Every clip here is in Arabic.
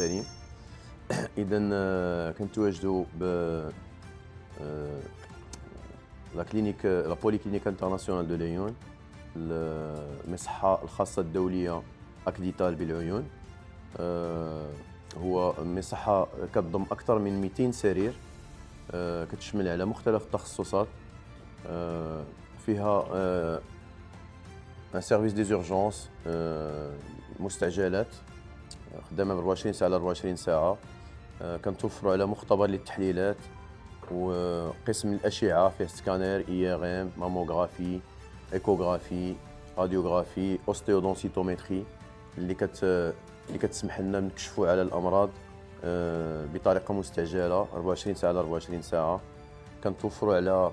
الكريم. اذا كنتواجدوا ب لا كلينيك لا بولي كلينيك انترناسيونال دو ليون، المصحة الخاصة الدولية أكديتال بالعيون. هو مصحة كتضم أكثر من 200 سرير، كتشمل على مختلف التخصصات. فيها ان سيرفيس دي زورجونس، مستعجلات خدامه ب 24 ساعه على 24 ساعه. كنتوفروا على مختبر للتحليلات وقسم الاشعه فيه سكانير، اي ار ام، ماموغرافي، ايكوغرافي، راديوغرافي، اوستيودونسيتومتري اللي كتسمح لنا نكشفوا على الامراض بطريقه مستعجله 24 ساعه على 24 ساعه. كنتوفروا على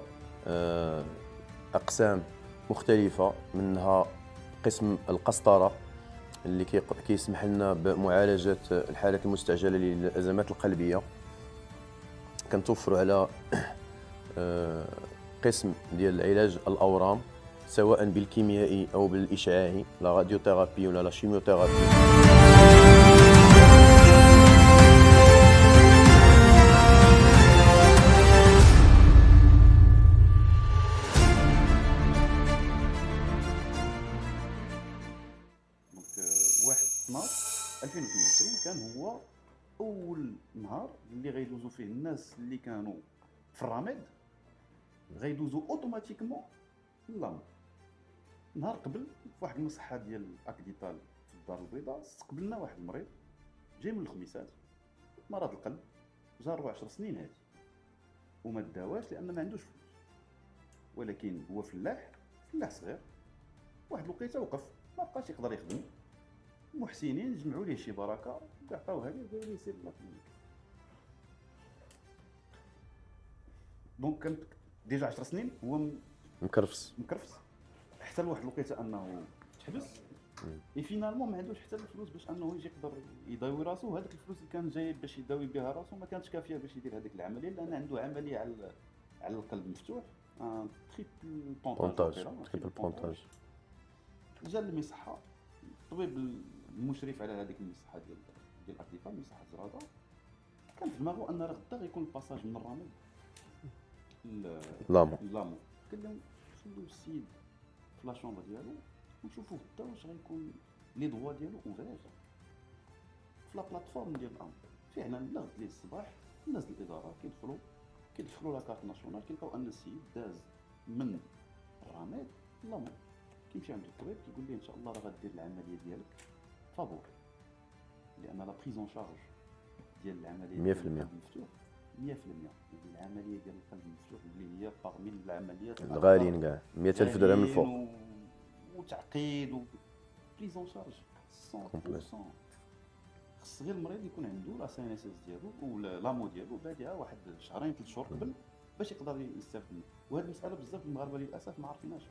اقسام مختلفه، منها قسم القسطره اللي كيسمح لنا بمعالجه الحالات المستعجله للازمات القلبيه. كنتوفروا على قسم ديال علاج الاورام، سواء بالكيميائي او بالاشعاعي، لا راديوثيرابي ولا لا شيميوثيرابي. دونك 1/12/2022 كان هو اول نهار اللي غيدوزو فيه الناس اللي كانوا في الرماد غيدوزو اوتوماتيكمون للام. نهار قبل في واحد المصحه ديال اكديتال في الدار البيضاء استقبلنا واحد المريض جاي من الخميسات، مرض القلب، جا 10 سنين هادي وما داواش لان ما عندوش فلوس، ولكن هو فلاح صغير. واحد الوقيته وقف ما بقاش يقدر يخدم، المحسنين جمعوا ليه شي بركه وعطاوها ليه وقالوا ليه سير لاكلينيك. دونك كان ديجا 10 سنين هو مكرفس حتى لواحد الوقيته انه تحبس. اي فينالمون ما عندوش حتى الفلوس باش انه يجي يقدر يداوي راسو. هذيك الفلوس اللي كان جايب باش يداوي بها راسو ما كانتش كافيه باش يدير هذيك العمليه، لان عنده عمليه على القلب مفتوح، تريبل بونتاج. جا للمصحه الطبيب المشرف على هذيك المصحه ديال اكديتال، مصحه زراده، كان في دماغه ان راه غدا غيكون الباساج من الرمل لامو. قال لهم خليو السيد في لا شومبر ديالو ونشوفوا غدا واش غيكون لي دوا ديالو اوفير في لا بلاتفورم ديال الامر. فعلا لا غد ليه الصباح الناس ديال الاداره كيدخلوا لا كارت ناسيونال كيلقاو ان السيد داز من الرماد لامو. كيمشي عند الطبيب كيقول ليه ان شاء الله راه غدير العمليه ديالك فابور، لان لا بريزون شارج ديال العمليه 100% ديال القلب المفتوح 100%. العمليه ديال القلب المفتوح اللي هي باغمي العمليات الغاليين كاع 100,000 درهم الفوق وتعقيد بريزون شارج 100%. خص غير المريض يكون عنده لا سي ان اس اس ديالو ولا لامو ديالو بادئه واحد شهرين 3 شهور قبل باش يقدر يستافد منه. وهذه المساله بزاف المغاربه للاسف ما عارفينهاش.